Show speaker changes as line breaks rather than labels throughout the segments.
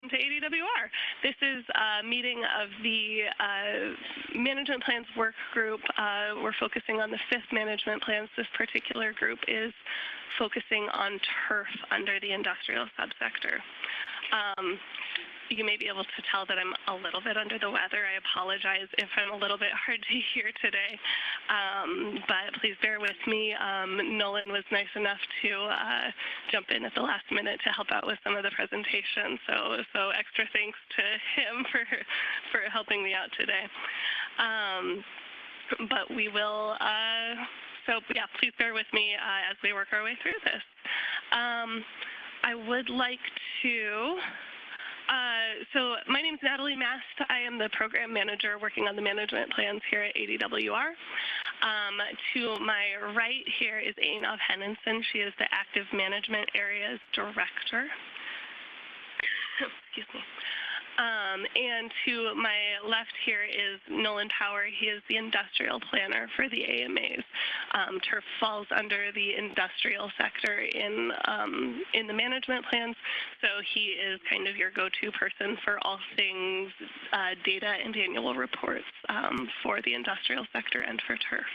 to ADWR. This is a meeting of the Management Plans Work Group. We're focusing on the 5th Management Plans. This particular group is focusing on turf under the industrial subsector. You may be able to tell that I'm a little bit under the weather. I apologize if I'm a little bit hard to hear today, but please bear with me. Nolan was nice enough to jump in at the last minute to help out with some of the presentation, so extra thanks to him for helping me out today. But we will, so yeah, please bear with me as we work our way through this. I would like to, so my name is Natalie Mast. I am the program manager working on the management plans here at ADWR. To my right here is Einav Henningsen. She is the Active Management Areas Director. Excuse me. And to my left here is Nolan Power. He is the industrial planner for the AMAs. Turf falls under the industrial sector in the management plans, so he is kind of your go-to person for all things data and annual reports for the industrial sector and for turf.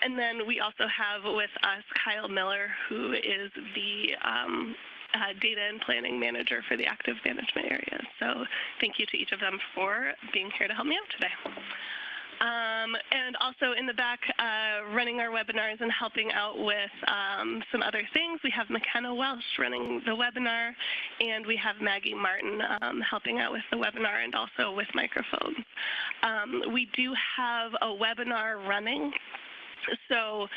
And then we also have with us Kyle Miller, who is the data and planning manager for the active management area. So thank you to each of them for being here to help me out today. And also in the back, running our webinars and helping out with some other things, we have McKenna Welsh running the webinar, and we have Maggie Martin helping out with the webinar and also with microphones. We do have a webinar running, so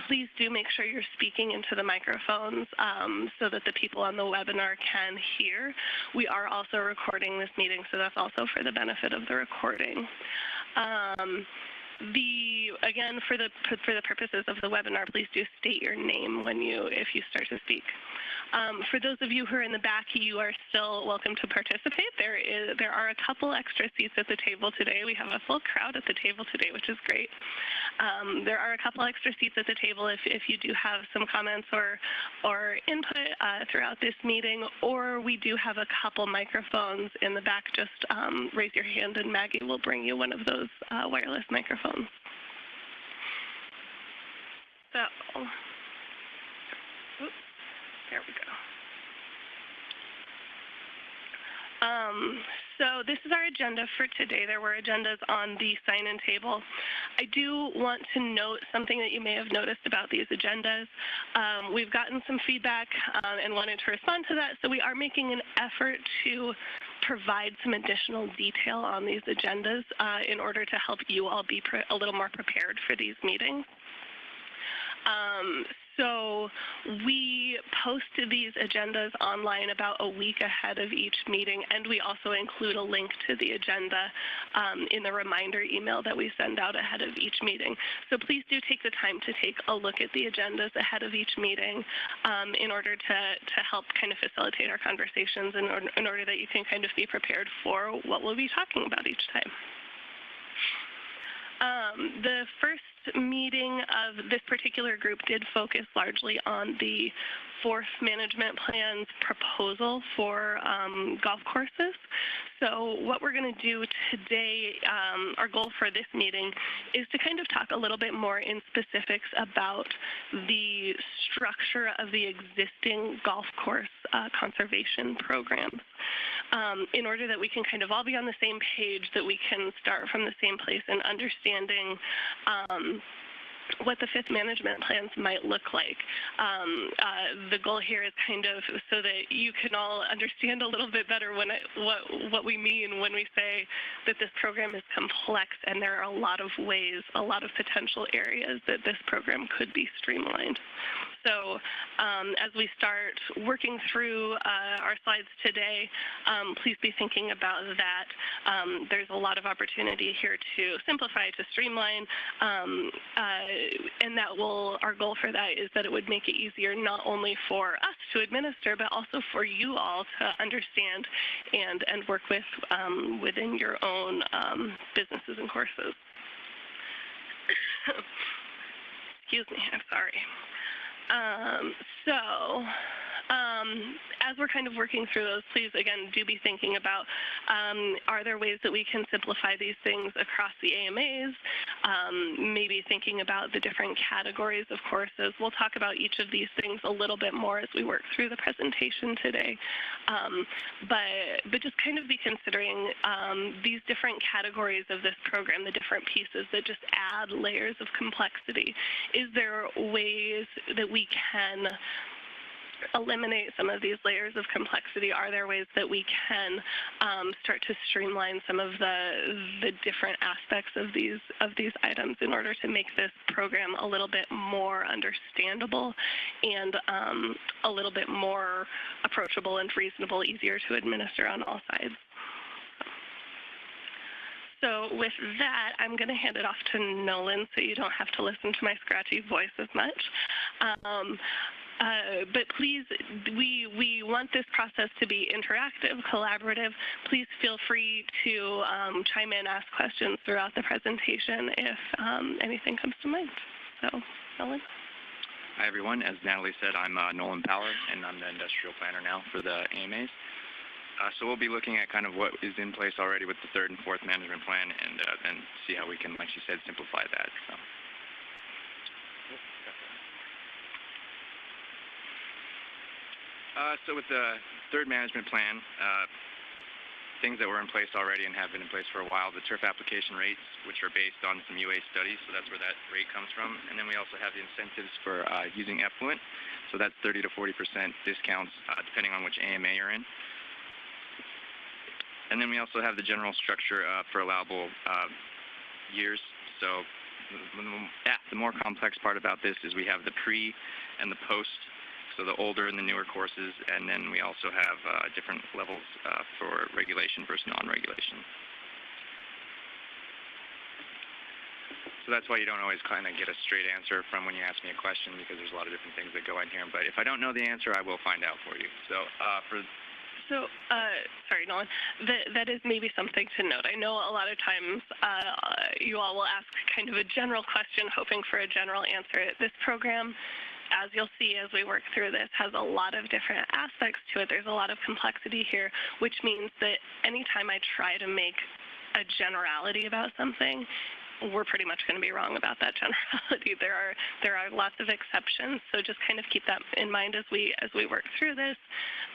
please do make sure you're speaking into the microphones so that the people on the webinar can hear. We are also recording this meeting, so that's also for the benefit of the recording. Again, for the purposes of the webinar, please do state your name if you start to speak. For those of you who are in the back, you are still welcome to participate. There are a couple extra seats at the table today. We have a full crowd at the table today, which is great. There are a couple extra seats at the table if you do have some comments or input throughout this meeting, or we do have a couple microphones in the back. Just raise your hand and Maggie will bring you one of those wireless microphones. So, oops, there we go. So this is our agenda for today. There were agendas on the sign-in table. I do want to note something that you may have noticed about these agendas. We've gotten some feedback and wanted to respond to that, so we are making an effort to provide some additional detail on these agendas in order to help you all be a little more prepared for these meetings. So we post these agendas online about a week ahead of each meeting, and we also include a link to the agenda in the reminder email that we send out ahead of each meeting. So please do take the time to take a look at the agendas ahead of each meeting in order to help kind of facilitate our conversations and in order that you can kind of be prepared for what we'll be talking about each time. The first meeting of this particular group did focus largely on the 4th management plan's proposal for golf courses. So what we're going to do today, our goal for this meeting, is to kind of talk a little bit more in specifics about the structure of the existing golf course conservation programs. In order that we can kind of all be on the same page, that we can start from the same place in understanding what the 5th management plans might look like. The goal here is kind of so that you can all understand a little bit better what we mean when we say that this program is complex and there are a lot of ways, a lot of potential areas that this program could be streamlined. So as we start working through our slides today, please be thinking about that. There's a lot of opportunity here to simplify, to streamline, and our goal for that is that it would make it easier not only for us to administer, but also for you all to understand and work with within your own businesses and courses. Excuse me, I'm sorry. as we're kind of working through those, please, again, do be thinking about, are there ways that we can simplify these things across the AMAs? Maybe thinking about the different categories of courses. We'll talk about each of these things a little bit more as we work through the presentation today. But just kind of be considering these different categories of this program, the different pieces that just add layers of complexity. Is there ways that we can eliminate some of these layers of complexity? Are there ways that we can start to streamline some of the different aspects of these items in order to make this program a little bit more understandable and a little bit more approachable and reasonable, easier to administer on all sides? So with that, I'm going to hand it off to Nolan so you don't have to listen to my scratchy voice as much. But please, we want this process to be interactive, collaborative. Please feel free to chime in, ask questions throughout the presentation if anything comes to mind. So, Nolan.
Hi, everyone. As Natalie said, I'm Nolan Power, and I'm the industrial planner now for the AMAs. So we'll be looking at kind of what is in place already with the third and fourth management plan and see how we can, like she said, simplify that. So with the third management plan, things that were in place already and have been in place for a while, the turf application rates, which are based on some UA studies, so that's where that rate comes from. And then we also have the incentives for using effluent, so that's 30 to 40% discounts depending on which AMA you're in. And then we also have the general structure for allowable years. So the more complex part about this is we have the pre and the post, so the older and the newer courses, and then we also have different levels for regulation versus non-regulation. So that's why you don't always kind of get a straight answer from when you ask me a question, because there's a lot of different things that go in here. But if I don't know the answer, I will find out for you. So
sorry, Nolan, that is maybe something to note. I know a lot of times you all will ask kind of a general question, hoping for a general answer. This program, as you'll see as we work through this, has a lot of different aspects to it. There's a lot of complexity here, which means that anytime I try to make a generality about something, we're pretty much going to be wrong about that generality. There are lots of exceptions, so just kind of keep that in mind as we work through this.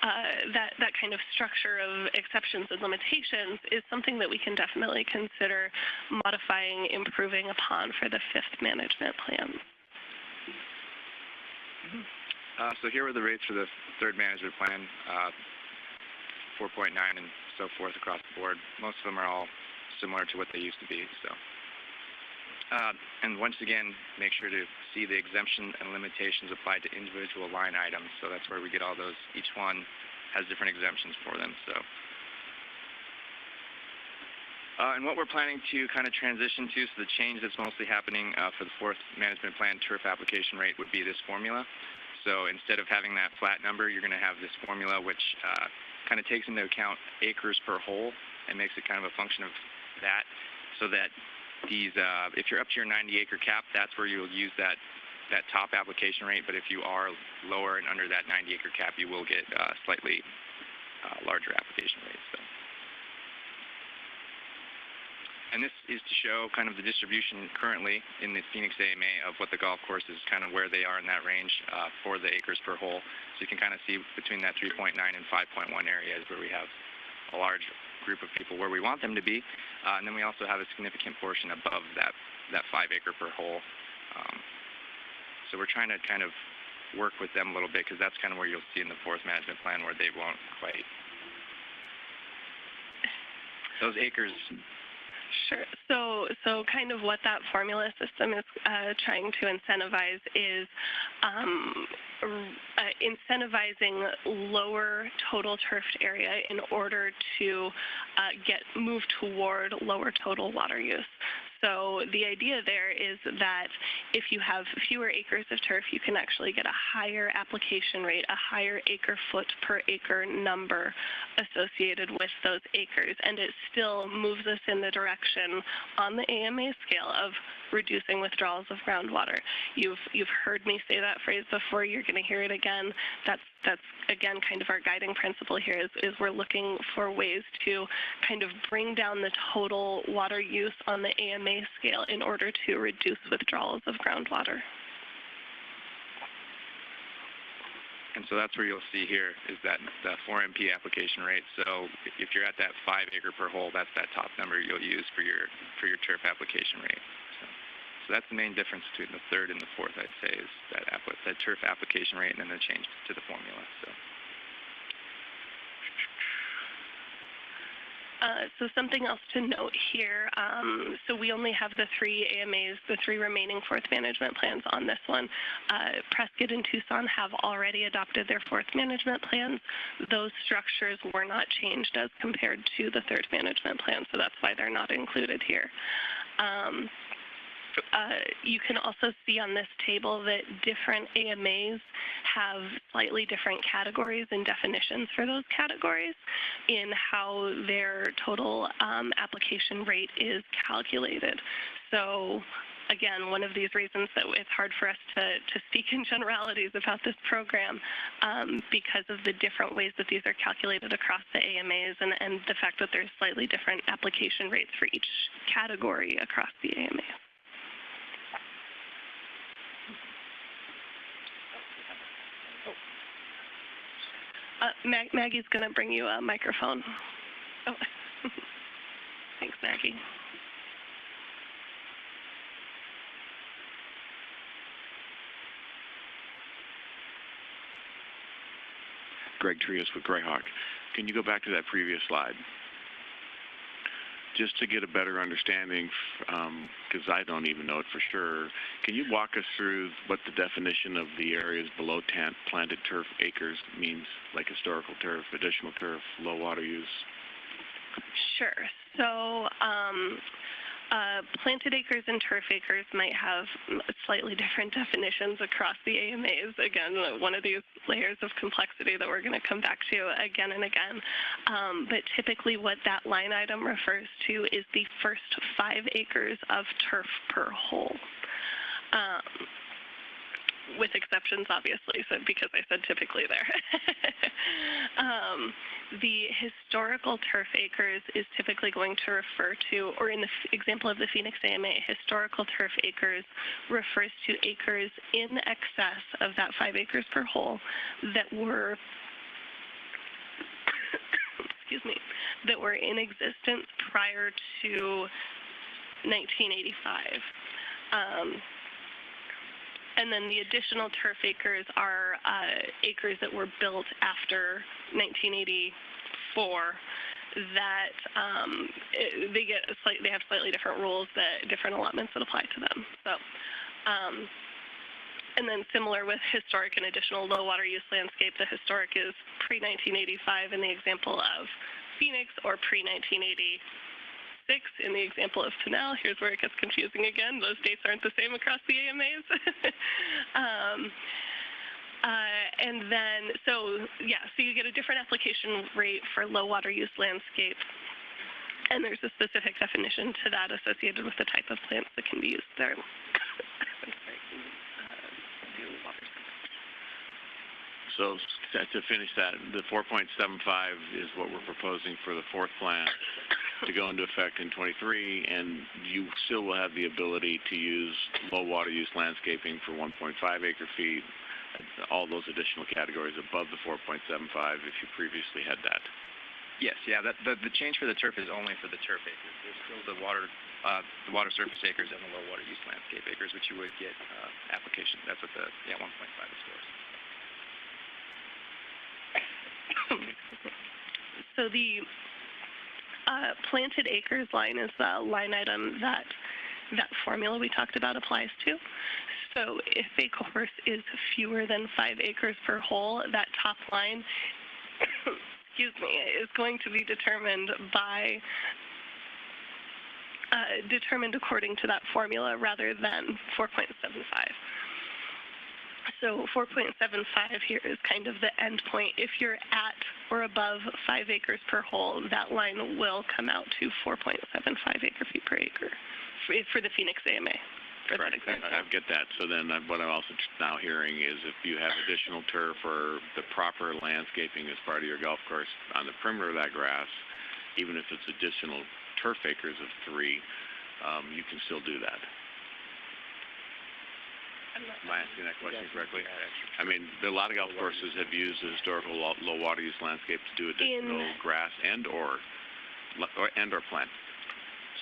That kind of structure of exceptions and limitations is something that we can definitely consider modifying, improving upon for the fifth management plan.
So here are the rates for the third management plan, 4.9 and so forth across the board. Most of them are all similar to what they used to be. So. And once again, make sure to see the exemption and limitations applied to individual line items. So that's where we get all those. Each one has different exemptions for them. So, and what we're planning to kind of transition to, so the change that's mostly happening for the fourth management plan turf application rate would be this formula. So instead of having that flat number, you're going to have this formula which kind of takes into account acres per hole and makes it kind of a function of that, so that these, if you're up to your 90-acre cap, that's where you'll use that top application rate. But if you are lower and under that 90-acre cap, you will get slightly larger application rates. So. And this is to show kind of the distribution currently in the Phoenix AMA of what the golf course is, kind of where they are in that range for the acres per hole. So you can kind of see between that 3.9 and 5.1 areas where we have a large group of people where we want them to be, and then we also have a significant portion above that 5 acre per hole. So we're trying to kind of work with them a little bit, because that's kind of where you'll see in the fourth management plan where they won't quite. Those acres.
Sure. So kind of what that formula system is trying to incentivize is incentivizing lower total turfed area in order to move toward lower total water use. So the idea there is that if you have fewer acres of turf, you can actually get a higher application rate, a higher acre foot per acre number associated with those acres. And it still moves us in the direction on the AMA scale of reducing withdrawals of groundwater. You've heard me say that phrase before. You're going to hear it again. that's again kind of our guiding principle here is we're looking for ways to kind of bring down the total water use on the AMA scale in order to reduce withdrawals of groundwater.
And so that's where you'll see here is that the 4MP application rate. So if you're at that 5 acre per hole, that's that top number you'll use for your turf application rate. So that's the main difference between the third and the fourth, I'd say, is that turf application rate and then the change to the formula.
So something else to note here, so we only have the 3 AMAs, the 3 remaining fourth management plans on this one. Prescott and Tucson have already adopted their fourth management plans. Those structures were not changed as compared to the third management plan, so that's why they're not included here. You can also see on this table that different AMAs have slightly different categories and definitions for those categories in how their total application rate is calculated. So again, one of these reasons that it's hard for us to speak in generalities about this program because of the different ways that these are calculated across the AMAs and the fact that there's slightly different application rates for each category across the AMAs. Maggie's going to bring you a microphone. Oh, thanks, Maggie.
Greg Trias with Greyhawk. Can you go back to that previous slide? Just to get a better understanding, because I don't even know it for sure, can you walk us through what the definition of the areas below planted turf acres means, like historical turf, additional turf, low water use?
Sure. So planted acres and turf acres might have slightly different definitions across the AMAs. Again, one of these layers of complexity that we're going to come back to again and again. But typically what that line item refers to is the first 5 acres of turf per hole. With exceptions, obviously, so because I said typically there. The historical turf acres is typically going to refer to, or in the example of the Phoenix AMA, historical turf acres refers to acres in excess of that 5 acres per hole that were, excuse me, that were in existence prior to 1985. And then the additional turf acres are acres that were built after 1984 that they have slightly different rules, different allotments that apply to them. So, and then similar with historic and additional low water use landscape, the historic is pre-1985 in the example of Phoenix, or pre-1986 in the example of Pinal. Here's where it gets confusing again. Those dates aren't the same across the AMAs. And then, so you get a different application rate for low water use landscape. And there's a specific definition to that associated with the type of plants that can be used there.
So to finish that, the 4.75 is what we're proposing for the fourth plan to go into effect in 23, and you still will have the ability to use low water use landscaping for 1.5 acre feet, all those additional categories above the 4.75 if you previously had that.
Yes, the change for the turf is only for the turf acres. There's still the water surface acres and the low water use landscape acres, which you would get application. That's what the 1.5 is for.
So the planted acres line is the line item that formula we talked about applies to. So if a course is fewer than 5 acres per hole, that top line, excuse me, is going to be determined by determined according to that formula rather than 4.75. So 4.75 here is kind of the end point. If you're at or above 5 acres per hole, that line will come out to 4.75 acre feet per acre for the Phoenix AMA. for that example.
I get that. So then what I'm also now hearing is if you have additional turf or the proper landscaping as part of your golf course on the perimeter of that grass, even if it's additional turf acres of 3, you can still do that. Am I asking that question correctly? I mean, a lot of golf courses have used the historical low water use landscape to do additional grass and/or plant.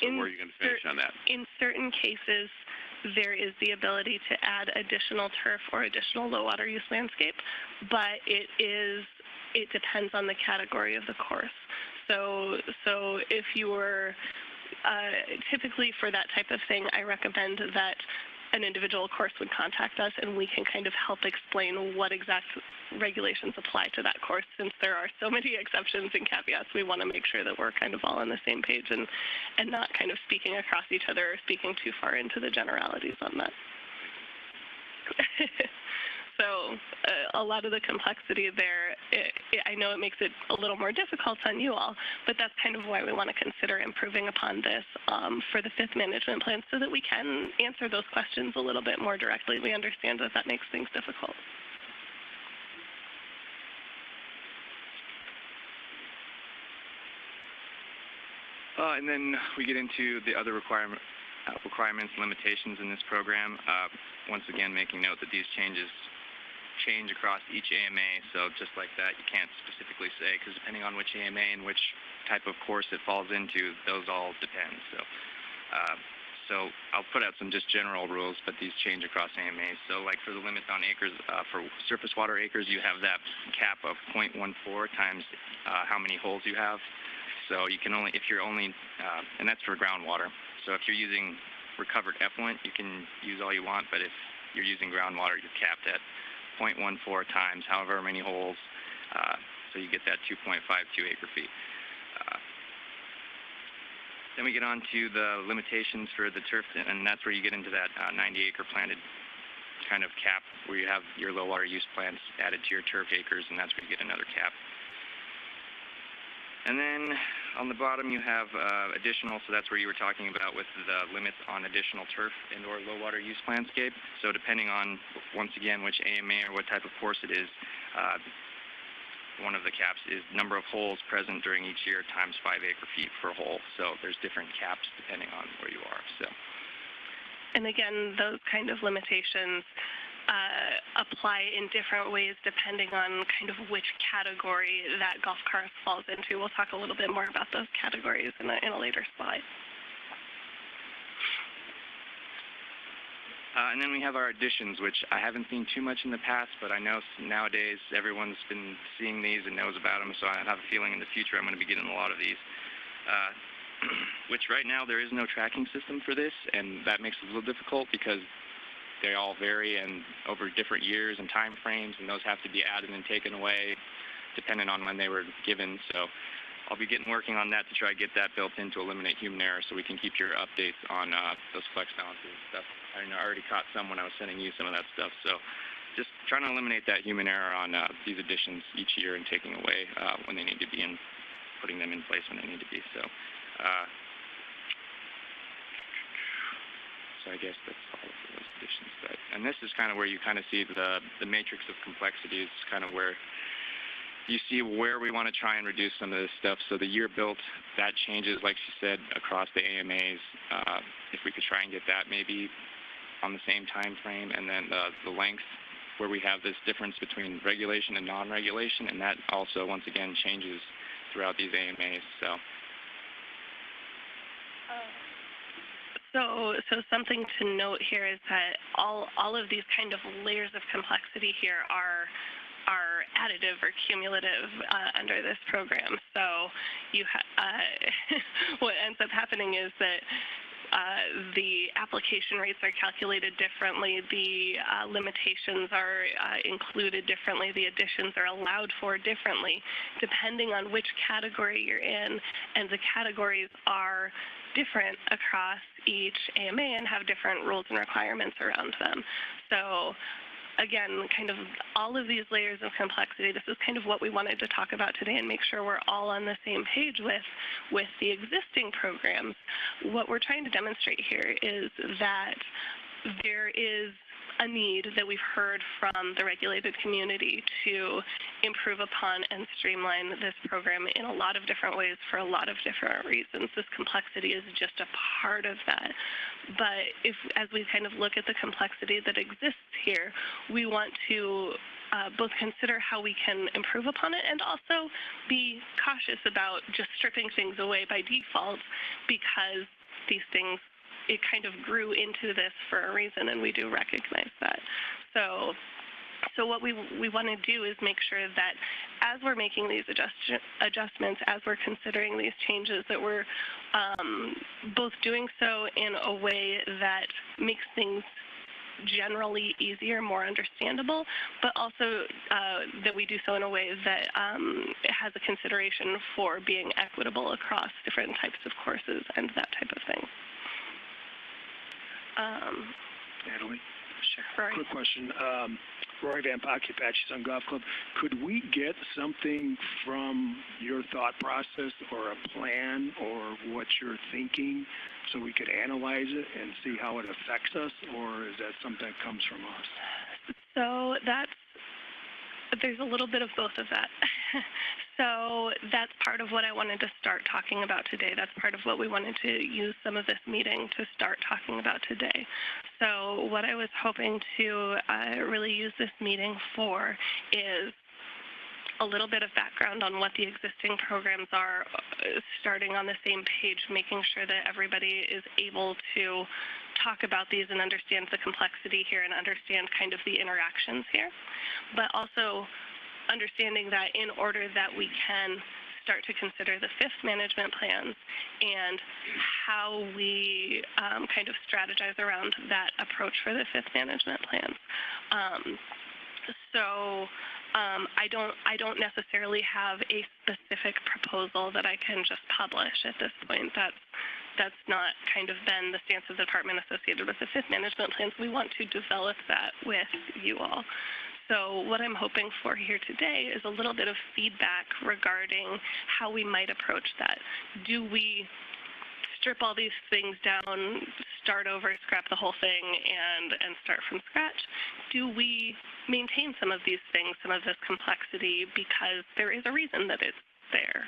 So where are you going to finish on that?
In certain cases, there is the ability to add additional turf or additional low water use landscape, but it depends on the category of the course. So if you were typically for that type of thing, I recommend that an individual course would contact us and we can kind of help explain what exact regulations apply to that course. Since there are so many exceptions and caveats, we want to make sure that we're kind of all on the same page and not kind of speaking across each other or speaking too far into the generalities on that. So a lot of the complexity there, I know it makes it a little more difficult on you all, but that's kind of why we want to consider improving upon this for the 5th management plan so that we can answer those questions a little bit more directly. We understand that that makes things difficult.
And then we get into the other requirements and limitations in this program. Once again, making note that these changes change across each AMA, so just like that, you can't specifically say, because depending on which AMA and which type of course it falls into, those all depend. So I'll put out some just general rules, but these change across AMAs. So like for the limit on acres, for surface water acres, you have that cap of 0.14 times how many holes you have. So you can only, if you're only, and that's for groundwater. So if you're using recovered effluent, you can use all you want, but if you're using groundwater, you're capped at 0.14 times however many holes, so you get that 2.52 acre feet. Then we get on to the limitations for the turf, and that's where you get into that 90 acre planted kind of cap, where you have your low water use plants added to your turf acres, and that's where you get another cap. And then on the bottom you have additional, so that's where you were talking about with the limits on additional turf and or low water use landscape. So depending on, once again, which AMA or what type of course it is, one of the caps is number of holes present during each year times 5 acre feet per hole. So there's different caps depending on where you are. So.
And again, those kind of limitations apply in different ways depending on kind of which category that golf course falls into. We'll talk a little bit more about those categories in a later slide.
And then we have our additions, which I haven't seen too much in the past, but I know nowadays everyone's been seeing these and knows about them, so I have a feeling in the future I'm going to be getting a lot of these. Which right now there is no tracking system for this, and that makes it a little difficult because they all vary and over different years and time frames, and those have to be added and taken away depending on when they were given. So I'll be working on that to try to get that built in to eliminate human error so we can keep your updates on those flex balances and stuff. I already caught some when I was sending you some of that stuff. So just trying to eliminate that human error on these additions each year and taking away when they need to be and putting them in place when they need to be. So I guess that's all of those additions. And this is kind of where you kind of see the matrix of complexity is kind of where you see where we want to try and reduce some of this stuff. So the year built, that changes, like she said, across the AMAs. If we could try and get that maybe on the same time frame, and then the length, where we have this difference between regulation and non-regulation, and that also, once again, changes throughout these AMAs.
So something to note here is that all of these kind of layers of complexity here are additive or cumulative under this program. So what ends up happening is that the application rates are calculated differently, the limitations are included differently, the additions are allowed for differently, depending on which category you're in, and the categories are different across each AMA and have different rules and requirements around them. So again, kind of all of these layers of complexity, this is kind of what we wanted to talk about today and make sure we're all on the same page with the existing programs. What we're trying to demonstrate here is that there is a need that we've heard from the regulated community to improve upon and streamline this program in a lot of different ways for a lot of different reasons. This complexity is just a part of that. But as we kind of look at the complexity that exists here, we want to both consider how we can improve upon it and also be cautious about just stripping things away by default, because these things, it kind of grew into this for a reason, and we do recognize that. So what we want to do is make sure that as we're making these adjustments, as we're considering these changes, that we're both doing so in a way that makes things generally easier, more understandable, but also that we do so in a way that it has a consideration for being equitable across different types of courses and that type of thing.
Natalie?
Sure.
Quick question. Rory Van Pocket, Apache Sun Golf Club. Could we get something from your thought process or a plan or what you're thinking so we could analyze it and see how it affects us, or is that something that comes from us?
So there's a little bit of both of that. So that's part of what I wanted to start talking about today. That's part of what we wanted to use some of this meeting to start talking about today. So what I was hoping to really use this meeting for is a little bit of background on what the existing programs are, starting on the same page, making sure that everybody is able to talk about these and understand the complexity here and understand kind of the interactions here, but also understanding that in order that we can start to consider the fifth management plans and how we kind of strategize around that approach for the fifth management plans. I don't necessarily have a specific proposal that I can just publish at this point. That's not kind of been the stance of the department associated with the fifth management plans. We want to develop that with you all. So what I'm hoping for here today is a little bit of feedback regarding how we might approach that. Do we strip all these things down, start over, scrap the whole thing, and start from scratch? Do we maintain some of these things, some of this complexity, because there is a reason that it's there?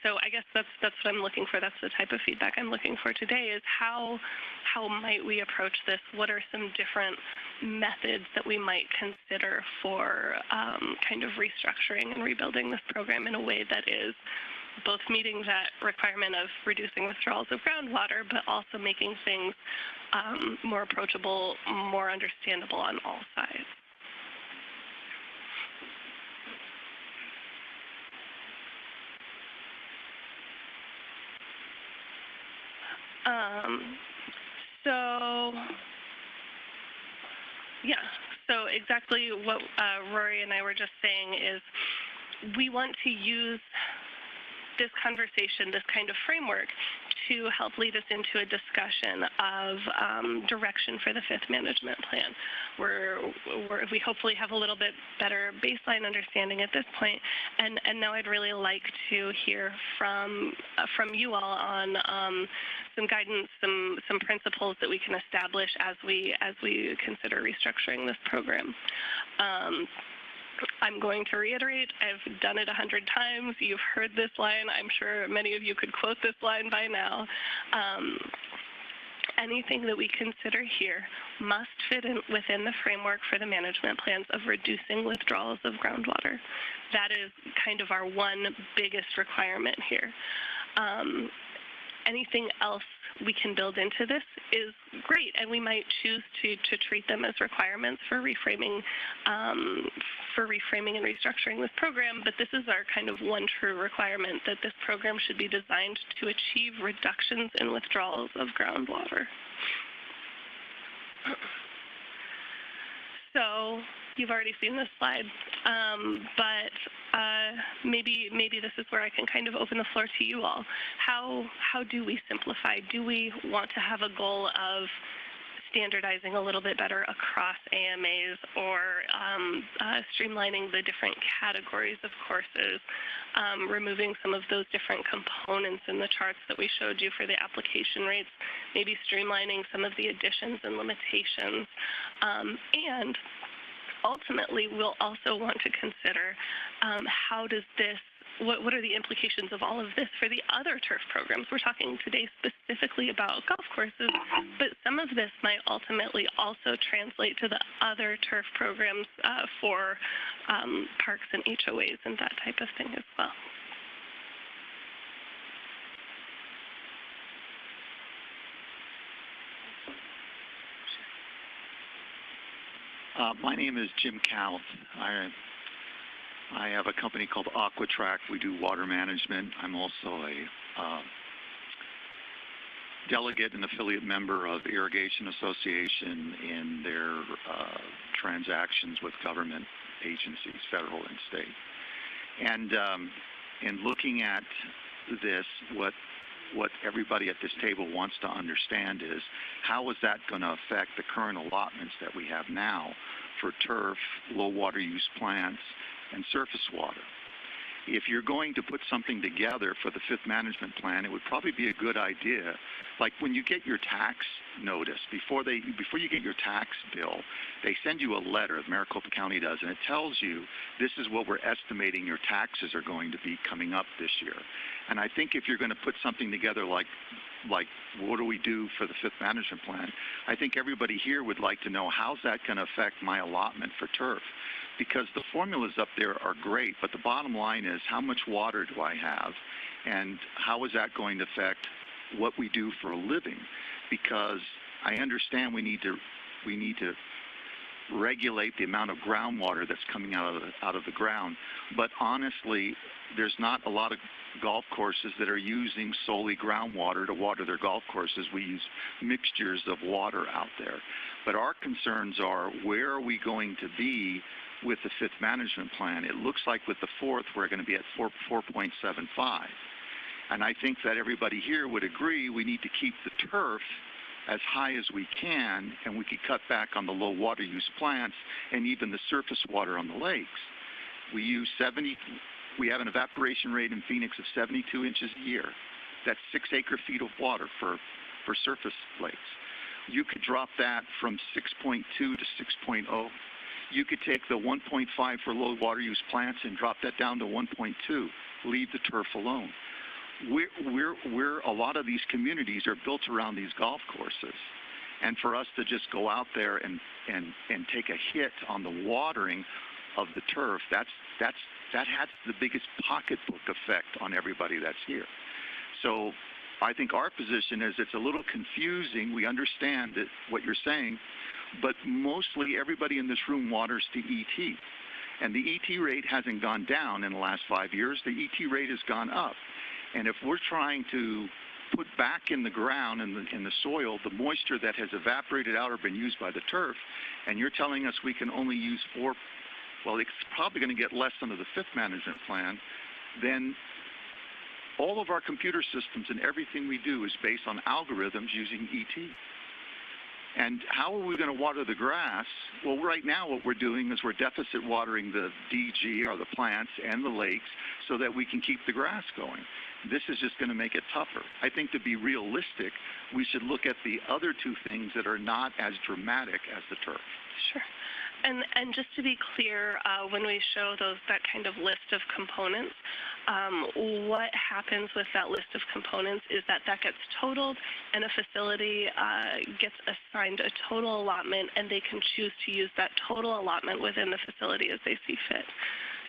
So I guess that's what I'm looking for. That's the type of feedback I'm looking for today, is how might we approach this? What are some different methods that we might consider for kind of restructuring and rebuilding this program in a way that is both meeting that requirement of reducing withdrawals of groundwater, but also making things more approachable, more understandable on all sides. So exactly what Rory and I were just saying is we want to use this conversation, this kind of framework, to help lead us into a discussion of direction for the fifth management plan, where we hopefully have a little bit better baseline understanding at this point. And now I'd really like to hear from you all on some guidance, some principles that we can establish as we consider restructuring this program. I'm going to reiterate, I've done it 100 times. You've heard this line. I'm sure many of you could quote this line by now. Anything that we consider here must fit in within the framework for the management plans of reducing withdrawals of groundwater. That is kind of our one biggest requirement here. Anything else we can build into this is great, and we might choose to treat them as requirements for reframing and restructuring this program, but this is our kind of one true requirement, that this program should be designed to achieve reductions in withdrawals of groundwater. So you've already seen this slide, but maybe this is where I can kind of open the floor to you all. How do we simplify? Do we want to have a goal of standardizing a little bit better across AMAs, or streamlining the different categories of courses, removing some of those different components in the charts that we showed you for the application rates, maybe streamlining some of the additions and limitations, and ultimately we'll also want to consider how does this, what are the implications of all of this for the other turf programs? We're talking today specifically about golf courses, but some of this might ultimately also translate to the other turf programs for parks and HOAs and that type of thing as well.
My name is Jim Calth. I have a company called AquaTrack. We do water management. I'm also a delegate and affiliate member of Irrigation Association in their transactions with government agencies, federal and state. And in looking at this, what everybody at this table wants to understand is, how is that going to affect the current allotments that we have now for turf, low water use plants, and surface water? If you're going to put something together for the fifth management plan, it would probably be a good idea, like when you get your tax notice, before you get your tax bill, they send you a letter, Maricopa County does, and it tells you this is what we're estimating your taxes are going to be coming up this year. And I think if you're going to put something together like what do we do for the fifth management plan, I think everybody here would like to know, how's that going to affect my allotment for turf? Because the formulas up there are great, but the bottom line is, how much water do I have, and how is that going to affect what we do for a living? Because I understand we need to regulate the amount of groundwater that's coming out of the ground, but honestly, there's not a lot of golf courses that are using solely groundwater to water their golf courses. We use mixtures of water out there. But our concerns are, where are we going to be with the fifth management plan? It looks like with the fourth, we're going to be at 4.75. And I think that everybody here would agree we need to keep the turf as high as we can, and we could cut back on the low water use plants and even the surface water on the lakes. We have an evaporation rate in Phoenix of 72 inches a year. That's 6 acre-feet of water for surface lakes. You could drop that from 6.2 to 6.0. You could take the 1.5 for low water use plants and drop that down to 1.2. Leave the turf alone. A lot of these communities are built around these golf courses, and for us to just go out there and take a hit on the watering of the turf, that has the biggest pocketbook effect on everybody that's here. So I think our position is, it's a little confusing. We understand what you're saying, but mostly everybody in this room waters to ET. And the ET rate hasn't gone down in the last 5 years. The ET rate has gone up. And if we're trying to put back in the ground, in the soil, the moisture that has evaporated out or been used by the turf, and you're telling us we can only use 4, well, it's probably going to get less under the fifth management plan, then all of our computer systems and everything we do is based on algorithms using ET. And how are we going to water the grass? Well, right now what we're doing is we're deficit watering the DG, or the plants, and the lakes, so that we can keep the grass going. This is just going to make it tougher. I think, to be realistic, we should look at the other two things that are not as dramatic as the turf.
Sure. And just to be clear, when we show that kind of list of components, what happens with that list of components is that gets totaled, and a facility gets assigned a total allotment, and they can choose to use that total allotment within the facility as they see fit.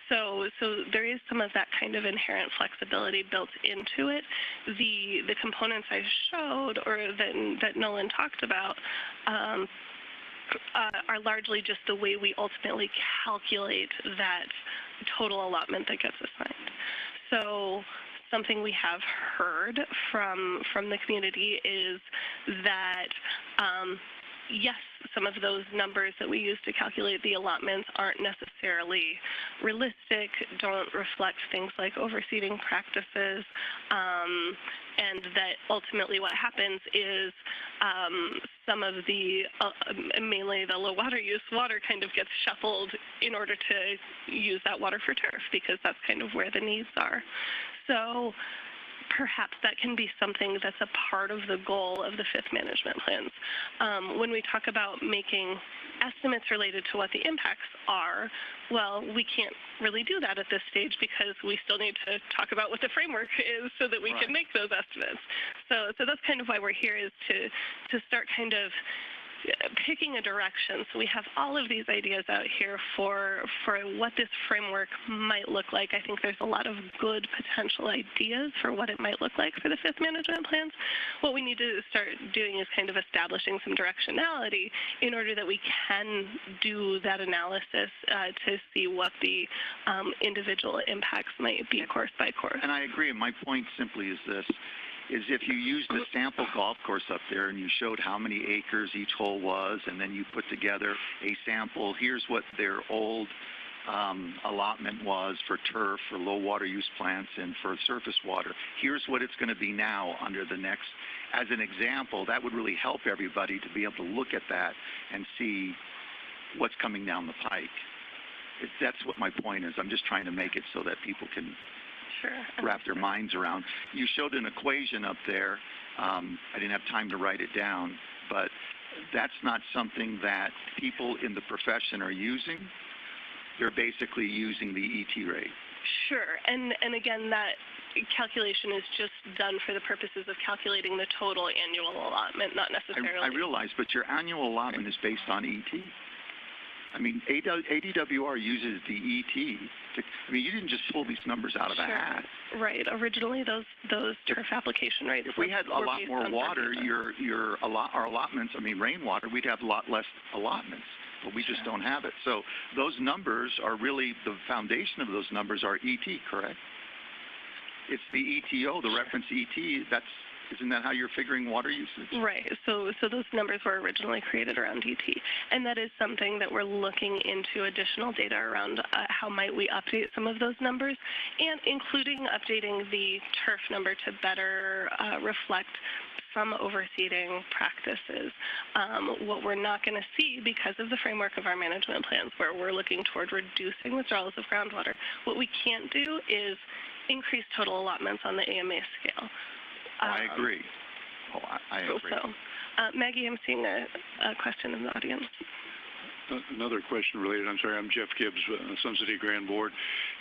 So there is some of that kind of inherent flexibility built into it. The components I showed, or that Nolan talked about, are largely just the way we ultimately calculate that total allotment that gets assigned. So something we have heard from the community is that yes, some of those numbers that we use to calculate the allotments aren't necessarily realistic, don't reflect things like overseeding practices, and that ultimately what happens is some of the, mainly the low water use water kind of gets shuffled in order to use that water for turf, because that's kind of where the needs are. So perhaps that can be something that's a part of the goal of the fifth management plans. When we talk about making estimates related to what the impacts are, well, we can't really do that at this stage because we still need to talk about what the framework is so that we can make those estimates. So that's kind of why we're here, is to start kind of picking a direction. So we have all of these ideas out here for what this framework might look like. I think there's a lot of good potential ideas for what it might look like for the fifth management plans. What we need to start doing is kind of establishing some directionality in order that we can do that analysis to see what the individual impacts might be course by course.
And I agree. My point simply is this, is if you used the sample golf course up there and you showed how many acres each hole was, and then you put together a sample, here's what their old allotment was for turf, for low water use plants, and for surface water. Here's what it's going to be now under the next, as an example, that would really help everybody to be able to look at that and see what's coming down the pike. That's what my point is. I'm just trying to make it so that people can wrap their minds around. You showed an equation up there. I didn't have time to write it down, but that's not something that people in the profession are using. They're basically using the ET rate.
Sure, and again, that calculation is just done for the purposes of calculating the total annual allotment, not necessarily.
I realize, but your annual allotment is based on ET. I mean, ADWR uses the ET. You didn't just pull these numbers out of a hat.
Right. Originally, those turf application rates.
If we had a lot more water, our allotments, rainwater, we'd have a lot less allotments, but we just don't have it. So those numbers are really, the foundation of those numbers are ET, correct? It's the ETO, the reference ET, isn't that how you're figuring water usage?
Right. So those numbers were originally created around ET, and that is something that we're looking into additional data around how might we update some of those numbers, and including updating the turf number to better reflect some overseeding practices. What we're not going to see, because of the framework of our management plans, where we're looking toward reducing withdrawals of groundwater, what we can't do is increase total allotments on the AMA scale.
I agree. I agree.
So, Maggie, I'm seeing a question in the audience.
Another question related. I'm sorry, I'm Jeff Gibbs, Sun City Grand Board.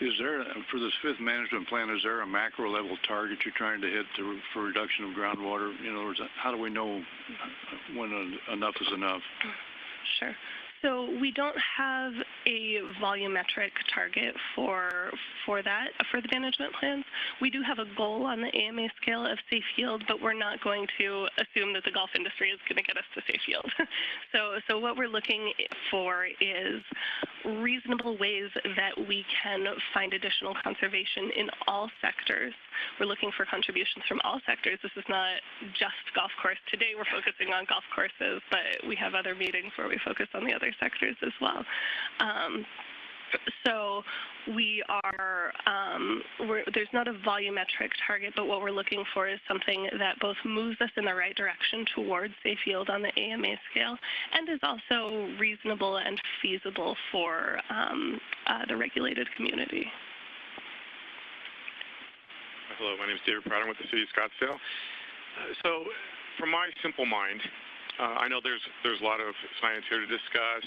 Is there, for this fifth management plan, is there a macro level target you're trying to hit for reduction of groundwater? In other words, how do we know when enough is enough?
Sure. So we don't have a volumetric target for the management plans. We do have a goal on the AMA scale of safe yield, but we're not going to assume that the golf industry is going to get us to safe yield. So what we're looking for is reasonable ways that we can find additional conservation in all sectors. We're looking for contributions from all sectors. This is not just golf course. Today we're focusing on golf courses, but we have other meetings where we focus on the other sectors as well. So we are, there's not a volumetric target, but what we're looking for is something that both moves us in the right direction towards safe yield on the AMA scale and is also reasonable and feasible for the regulated community.
Hello, my name is David Pratt. I'm with the City of Scottsdale. So from my simple mind, I know there's a lot of science here to discuss.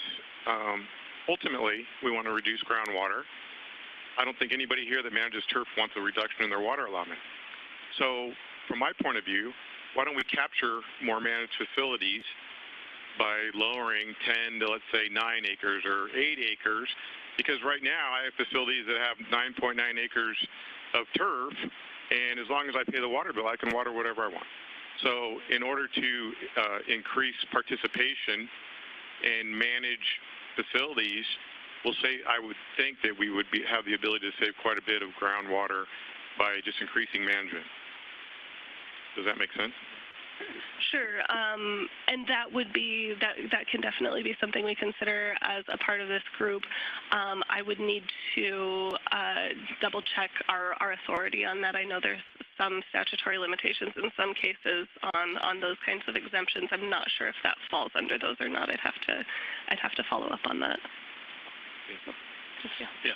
Ultimately, we want to reduce groundwater. I don't think anybody here that manages turf wants a reduction in their water allotment. So from my point of view, why don't we capture more managed facilities by lowering 10 to, let's say, 9 acres or 8 acres? Because right now I have facilities that have 9.9 acres of turf, and as long as I pay the water bill, I can water whatever I want. So in order to increase participation and manage facilities, I would think that we would have the ability to save quite a bit of groundwater by just increasing management. Does that make sense?
Sure, and that would be, that can definitely be something we consider as a part of this group. I would need to double check our authority on that. I know there's some statutory limitations in some cases on those kinds of exemptions. I'm not sure if that falls under those or not. I'd have to follow up on that.
Yeah,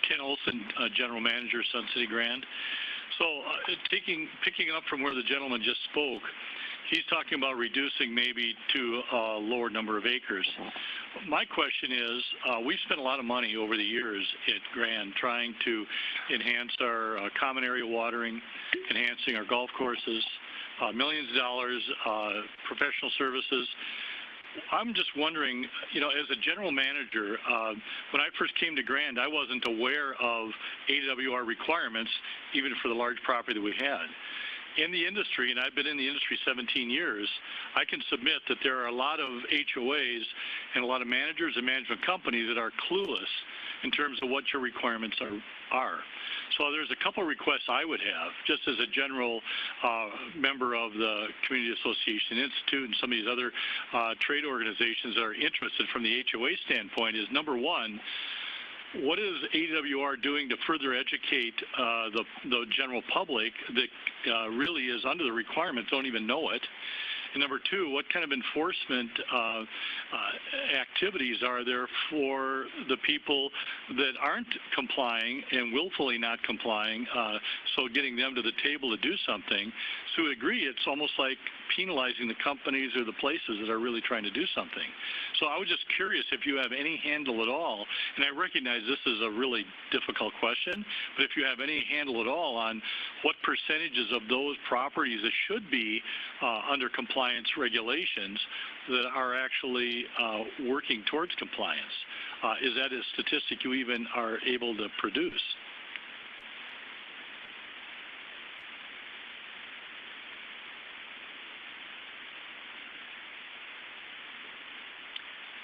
Ken Olson, General Manager, Sun City Grand. So picking up from where the gentleman just spoke, he's talking about reducing maybe to a lower number of acres. My question is, we've spent a lot of money over the years at Grand trying to enhance our common area watering, enhancing our golf courses, millions of dollars, professional services. I'm just wondering, you know, as a general manager, when I first came to Grand, I wasn't aware of AWR requirements, even for the large property that we had. In the industry, and I've been in the industry 17 years, I can submit that there are a lot of HOAs and a lot of managers and management companies that are clueless in terms of what your requirements are. So there's a couple of requests I would have, just as a general member of the Community Association Institute and some of these other trade organizations that are interested from the HOA standpoint is, number one, what is AWR doing to further educate the general public that really is under the requirements, don't even know it? And number two, what kind of enforcement activities are there for the people that aren't complying and willfully not complying, so getting them to the table to do something? So we agree it's almost like penalizing the companies or the places that are really trying to do something. So I was just curious if you have any handle at all, and I recognize this is a really difficult question, but if you have any handle at all on what percentages of those properties that should be under compliance regulations that are actually working towards compliance. Is that a statistic you even are able to produce?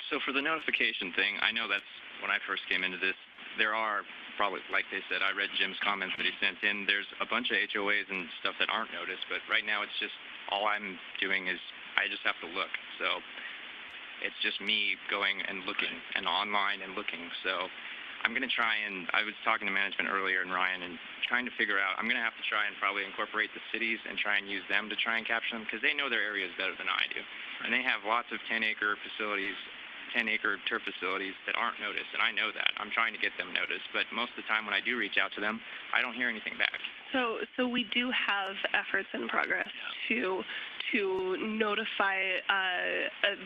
So for the notification thing, I know that's when I first came into this, there are probably, like they said, I read Jim's comments that he sent in. There's a bunch of HOAs and stuff that aren't noticed, but right now it's just, all I'm doing is I just have to look. So it's just me going and looking and online and looking. So I'm going to try and, I was talking to management earlier and Ryan and trying to figure out, I'm going to have to try and probably incorporate the cities and try and use them to try and capture them because they know their areas better than I do. And they have lots of 10-acre facilities, 10-acre turf facilities that aren't noticed, and I know that. I'm trying to get them noticed, but most of the time when I do reach out to them, I don't hear anything back.
So we do have efforts in progress to notify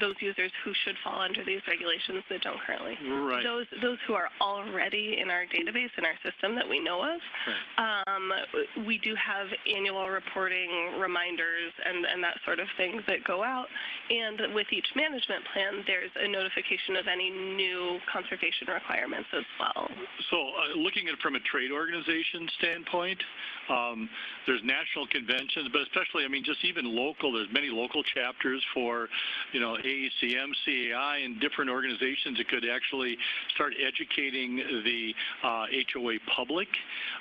those users who should fall under these regulations that don't currently.
Right.
Those who are already in our database, in our system that we know of. Right. We do have annual reporting reminders and that sort of thing that go out. And with each management plan, there's a notification of any new conservation requirements as well.
So looking at it from a trade organization standpoint, there's national conventions, but especially, I mean, just even local, there's many local chapters for, you know, AECM, CAI, and different organizations that could actually start educating the HOA public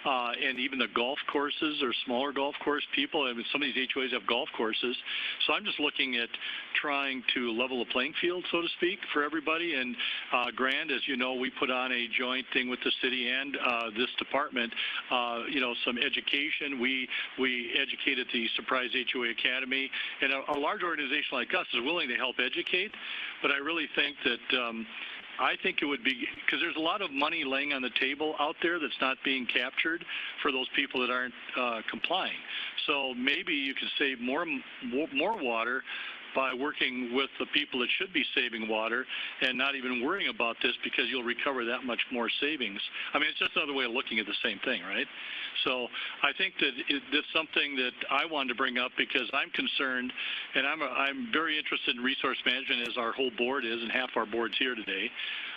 and even the golf courses or smaller golf course people. I mean, some of these HOAs have golf courses. So I'm just looking at trying to level the playing field, so to speak, for everybody. And Grand, as you know, we put on a joint thing with the city and this department, you know, some education. We educated the Surprise HOA Academy, and a large organization like us is willing to help educate, but I really think that I think it would be, because there's a lot of money laying on the table out there that's not being captured for those people that aren't complying. So maybe you could save more water by working with the people that should be saving water and not even worrying about this because you'll recover that much more savings. I mean, it's just another way of looking at the same thing, right? So I think that it's something that I wanted to bring up because I'm concerned, and I'm very interested in resource management, as our whole board is, and half our board's here today,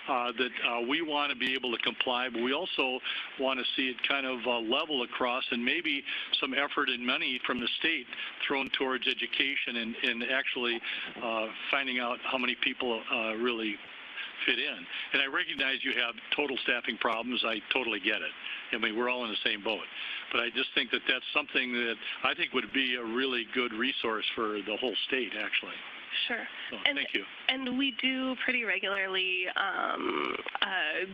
that we want to be able to comply, but we also want to see it kind of level across and maybe some effort and money from the state thrown towards education and actually finding out how many people really fit in. And I recognize you have total staffing problems. I totally get it. I mean, we're all in the same boat. But I just think that that's something that I think would be a really good resource for the whole state, actually.
Sure.
So,
and,
thank you.
And we do pretty regularly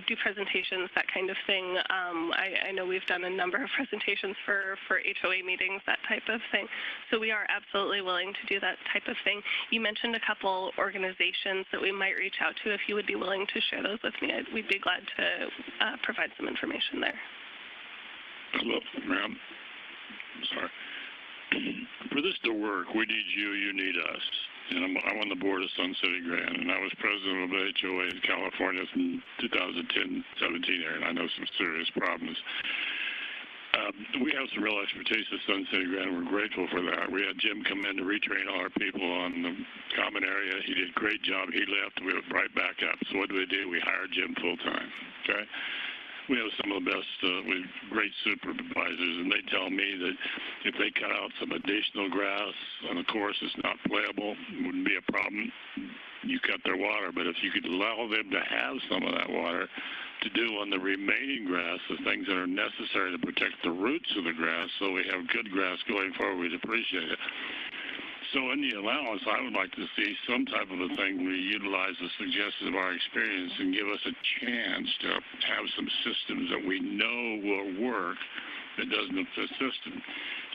do presentations, that kind of thing. I know we've done a number of presentations for HOA meetings, that type of thing. So we are absolutely willing to do that type of thing. You mentioned a couple organizations that we might reach out to. If you would be willing to share those with me, we'd be glad to provide some information there.
Look, ma'am, I'm sorry. For this to work, we need you, you need us. And I'm on the board of Sun City Grand, and I was president of the HOA in California from 2010-17 there, and I know some serious problems. We have some real expertise at Sun City Grand. We're grateful for that. We had Jim come in to retrain all our people on the common area. He did a great job. He left. We went right back up. So what do? We hired Jim full-time, okay? We have some of the best, great supervisors, and they tell me that if they cut out some additional grass on a course that's not playable, it wouldn't be a problem. You cut their water, but if you could allow them to have some of that water to do on the remaining grass, the things that are necessary to protect the roots of the grass so we have good grass going forward, we'd appreciate it. So in the allowance, I would like to see some type of a thing where you utilize the suggestions of our experience and give us a chance to have some systems that we know will work that doesn't affect the system.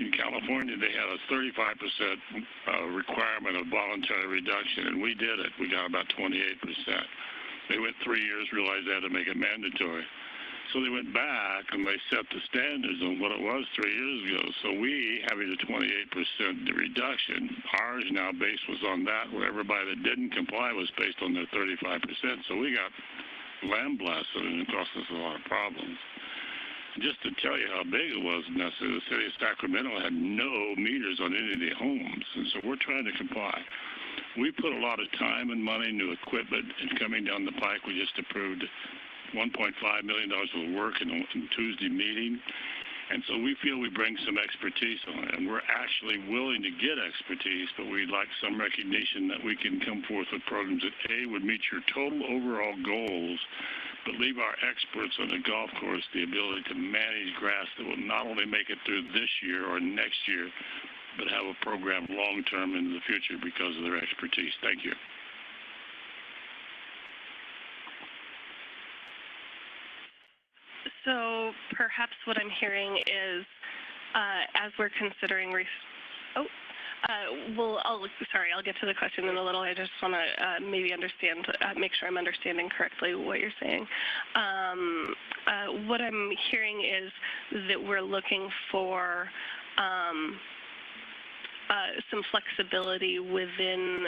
In California, they had a 35% requirement of voluntary reduction, and we did it. We got about 28%. They went 3 years, realized they had to make it mandatory. So they went back and they set the standards on what it was 3 years ago. So we, having a 28% reduction, ours now base was on that, where everybody that didn't comply was based on their 35%. So we got lambasted, and it cost us a lot of problems. Just to tell you how big it was, the city of Sacramento had no meters on any of the homes, and so we're trying to comply. We put a lot of time and money into equipment, and coming down the pike, we just approved $1.5 million of work in Tuesday meeting. And so we feel we bring some expertise on it. And we're actually willing to get expertise, but we'd like some recognition that we can come forth with programs that, A, would meet your total overall goals, but leave our experts on the golf course the ability to manage grass that will not only make it through this year or next year, but have a program long-term into the future because of their expertise. Thank you.
So perhaps what I'm hearing is, as we're considering, I'll get to the question in a little. I just want to maybe understand, make sure I'm understanding correctly what you're saying. What I'm hearing is that we're looking for some flexibility within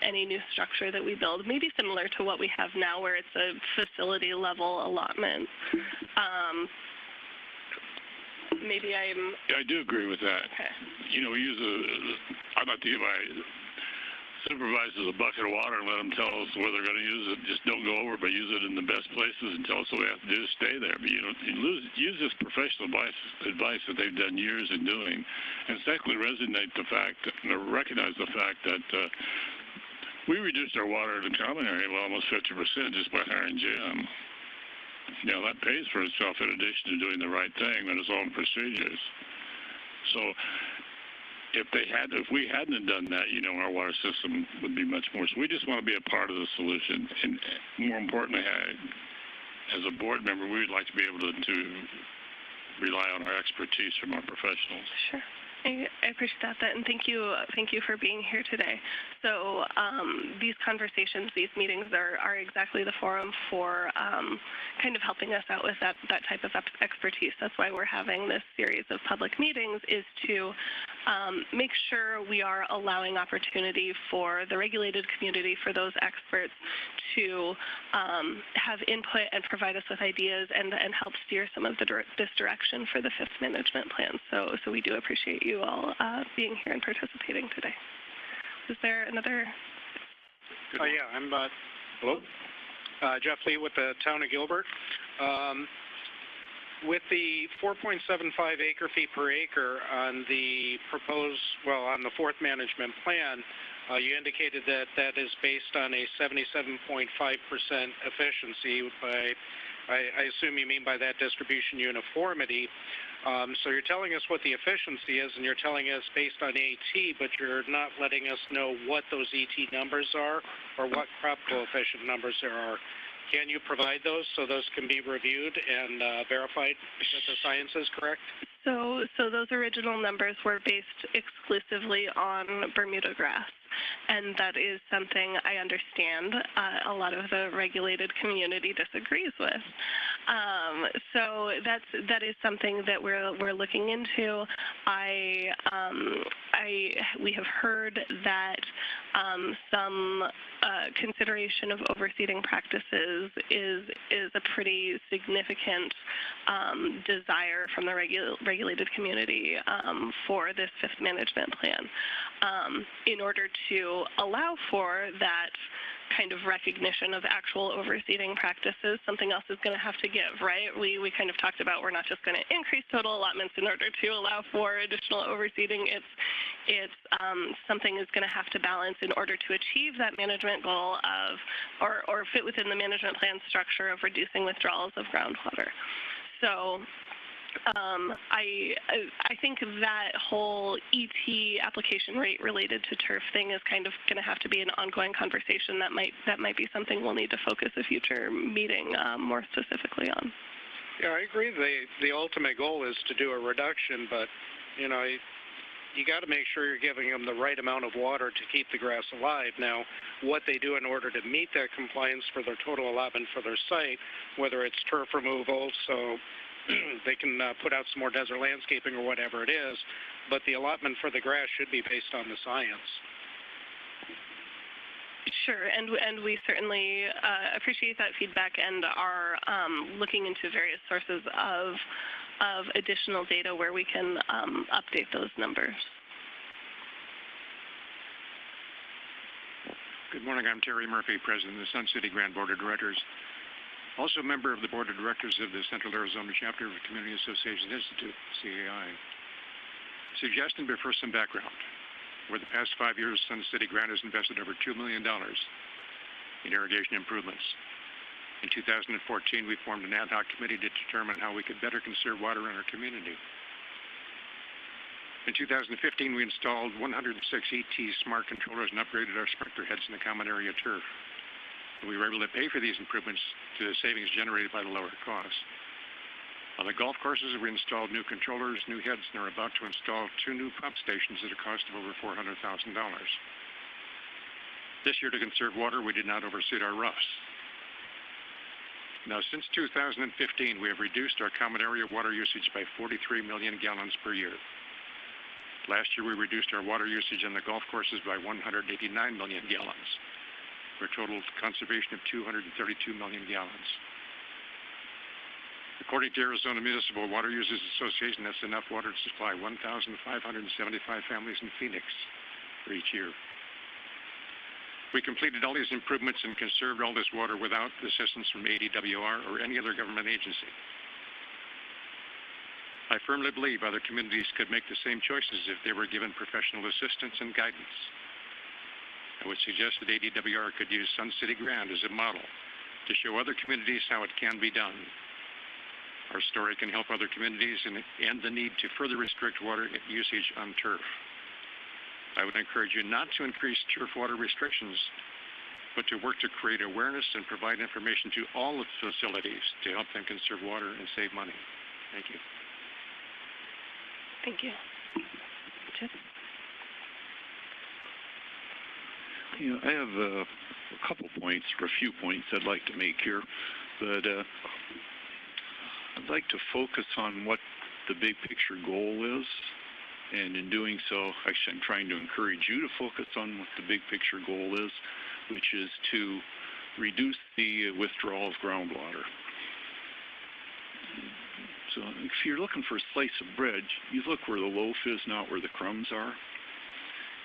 any new structure that we build, maybe similar to what we have now where it's a facility level allotment. Maybe I'm...
Yeah, I do agree with that.
Okay.
You know, we use I'd like to give my supervisors a bucket of water and let them tell us where they're going to use it. Just don't go over, but use it in the best places and tell us what we have to do to stay there. But use this professional advice that they've done years in doing. And secondly, recognize the fact that we reduced our water in the common area by almost 50% just by hiring Jim. You know, that pays for itself in addition to doing the right thing and its own procedures. So if we hadn't done that, you know, our water system would be much more. So we just want to be a part of the solution. And more importantly, as a board member, we would like to be able to rely on our expertise from our professionals.
Sure. I appreciate that, and thank you for being here today. So these conversations, these meetings are exactly the forum for kind of helping us out with that type of expertise. That's why we're having this series of public meetings, is to make sure we are allowing opportunity for the regulated community, for those experts to have input and provide us with ideas and help steer some of this direction for the fifth management plan. So we do appreciate you all being here and participating today. Is there another?
Yeah, I'm hello, Jeff Lee with the Town of Gilbert. With the 4.75 acre-feet per acre on the proposed, on the fourth management plan, You indicated that that is based on a 77.5% efficiency. I assume you mean by that distribution uniformity. So you're telling us what the efficiency is, and you're telling us based on AT, but you're not letting us know what those ET numbers are or what crop coefficient numbers there are. Can you provide those so those can be reviewed and verified that the science is correct?
So those original numbers were based exclusively on Bermuda grass, and that is something I understand a lot of the regulated community disagrees with. So that is something that we're looking into. We have heard that some consideration of overseeding practices is a pretty significant desire from the regulated community for this fifth management plan. In order to allow for that kind of recognition of actual overseeding practices, something else is going to have to give, right? We kind of talked about we're not just going to increase total allotments in order to allow for additional overseeding. It's something is going to have to balance in order to achieve that management goal of, or fit within the management plan structure of reducing withdrawals of groundwater. So I think that whole ET application rate related to turf thing is kind of going to have to be an ongoing conversation that might be something we'll need to focus a future meeting more specifically on.
Yeah, I agree. The ultimate goal is to do a reduction, but you know, you got to make sure you're giving them the right amount of water to keep the grass alive. Now, what they do in order to meet that compliance for their total allotment for their site, whether it's turf removal, so they can put out some more desert landscaping or whatever it is, but the allotment for the grass should be based on the science.
Sure, and we certainly appreciate that feedback and are looking into various sources of additional data where we can update those numbers.
Good morning. I'm Terry Murphy, President of the Sun City Grand Board of Directors. Also a member of the Board of Directors of the Central Arizona Chapter of the Community Association Institute, CAI. Suggesting before some background. Over the past 5 years, Sun City Grand has invested over $2 million in irrigation improvements. In 2014, we formed an ad hoc committee to determine how we could better conserve water in our community. In 2015, we installed 106 ET smart controllers and upgraded our sprinkler heads in the common area turf. We were able to pay for these improvements to the savings generated by the lower costs. On the golf courses, we installed new controllers, new heads, and are about to install 2 new pump stations at a cost of over $400,000. This year, to conserve water, we did not overseed our roughs. Now, since 2015, we have reduced our common area water usage by 43 million gallons per year. Last year, we reduced our water usage on the golf courses by 189 million gallons, for a total conservation of 232 million gallons. According to Arizona Municipal Water Users Association, that's enough water to supply 1,575 families in Phoenix for each year. We completed all these improvements and conserved all this water without assistance from ADWR or any other government agency. I firmly believe other communities could make the same choices if they were given professional assistance and guidance. I would suggest that ADWR could use Sun City Grand as a model to show other communities how it can be done. Our story can help other communities and the need to further restrict water usage on turf. I would encourage you not to increase turf water restrictions, but to work to create awareness and provide information to all the facilities to help them conserve water and save money. Thank you.
Thank you. Chip?
You know, I have a couple points, or a few points I'd like to make here, but I'd like to focus on what the big picture goal is, and in doing so, actually I'm trying to encourage you to focus on what the big picture goal is, which is to reduce the withdrawal of groundwater. So if you're looking for a slice of bread, you look where the loaf is, not where the crumbs are.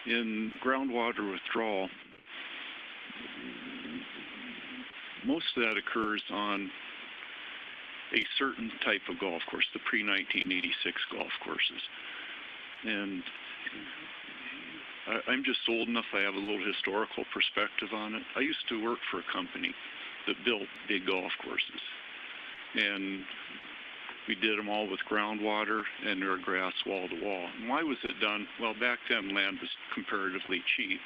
In groundwater withdrawal, most of that occurs on a certain type of golf course, the pre-1986 golf courses. And I'm just old enough, I have a little historical perspective on it. I used to work for a company that built big golf courses. And we did them all with groundwater and they were grass wall to wall. And why was it done? Well, back then land was comparatively cheap.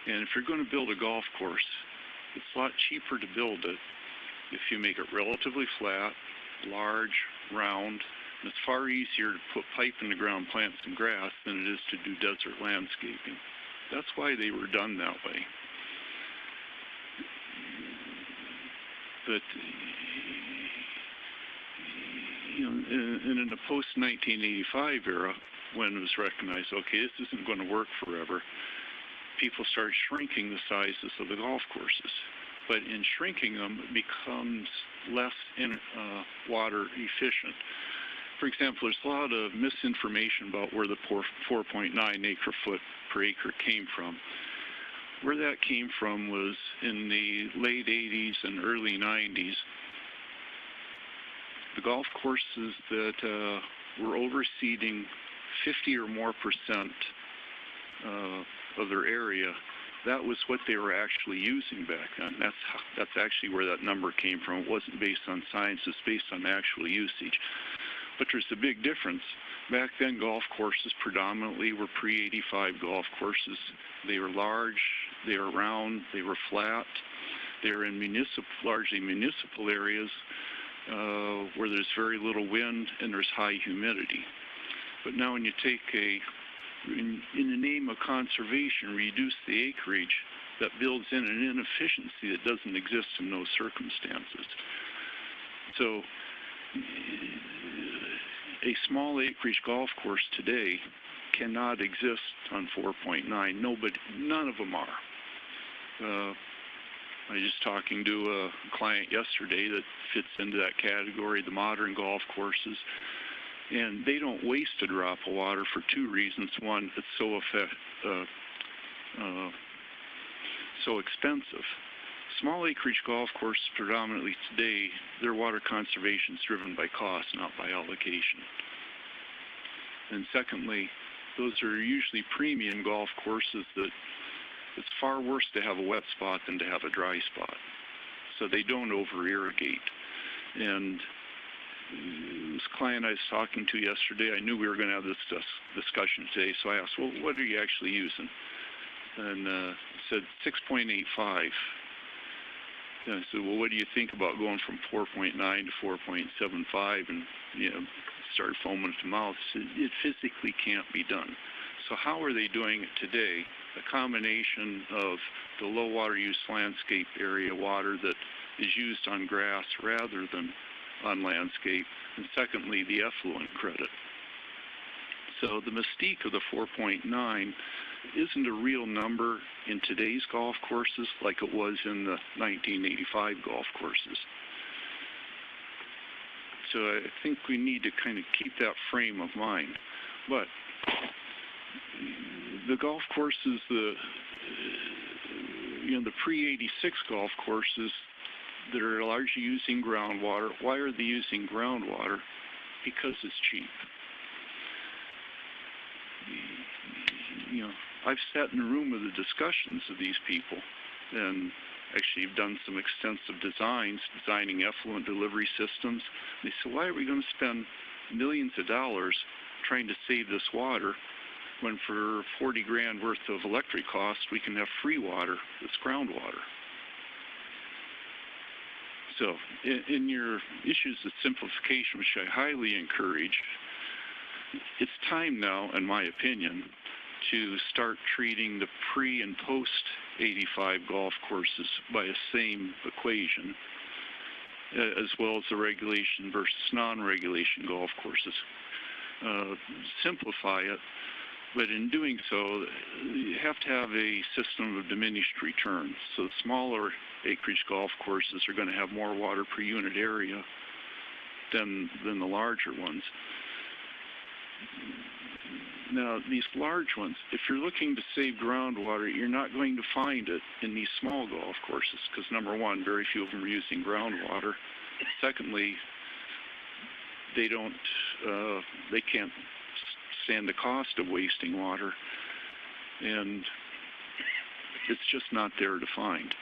And if you're going to build a golf course, it's a lot cheaper to build it if you make it relatively flat, large, round, and it's far easier to put pipe in the ground, plant some grass, than it is to do desert landscaping. That's why they were done that way. But, you know, and in the post-1985 era, when it was recognized, okay, this isn't going to work forever, people started shrinking the sizes of the golf courses. But in shrinking them, it becomes less water efficient. For example, there's a lot of misinformation about where the 4.9 acre-foot per acre came from. Where that came from was in the late 80s and early 90s. The golf courses that were overseeding 50 or more percent of their area, that was what they were actually using back then. That's actually where that number came from. It wasn't based on science, it's based on actual usage. But there's a big difference. Back then, golf courses predominantly were pre-85 golf courses. They were large, they were round, they were flat. They were in largely municipal areas where there's very little wind and there's high humidity. But now when you take in the name of conservation, reduce the acreage, that builds in an inefficiency that doesn't exist in those circumstances. So a small acreage golf course today cannot exist on 4.9. None of them are. I was just talking to a client yesterday that fits into that category, the modern golf courses. And they don't waste a drop of water for two reasons. One, it's so expensive. Small acreage golf courses predominantly today, their water conservation is driven by cost, not by allocation. And secondly, those are usually premium golf courses that it's far worse to have a wet spot than to have a dry spot. So they don't over-irrigate. And this client I was talking to yesterday, I knew we were going to have this discussion today, so I asked, well, what are you actually using? And said 6.85. And I said, well, what do you think about going from 4.9 to 4.75? And, started foaming at the mouth. Said, it physically can't be done. So how are they doing it today? A combination of the low water use landscape area water that is used on grass rather than on landscape, and secondly, the effluent credit. So the mystique of the 4.9 isn't a real number in today's golf courses like it was in the 1985 golf courses. So I think we need to kind of keep that frame of mind. But the golf courses, the pre-86 golf courses that are largely using groundwater. Why are they using groundwater? Because it's cheap. I've sat in a room with the discussions of these people, and actually have done some extensive designing effluent delivery systems. They said, why are we going to spend millions of dollars trying to save this water when for 40 grand worth of electric costs, we can have free water that's groundwater? So in your issues of simplification, which I highly encourage, it's time now, in my opinion, to start treating the pre- and post-85 golf courses by the same equation, as well as the regulation versus non-regulation golf courses. Simplify it, but in doing so, you have to have a system of diminished returns. So smaller acreage golf courses are going to have more water per unit area than the larger ones. Now, these large ones, if you're looking to save groundwater, you're not going to find it in these small golf courses because, number one, very few of them are using groundwater. Secondly, they can't stand the cost of wasting water.
and it's just not there to find.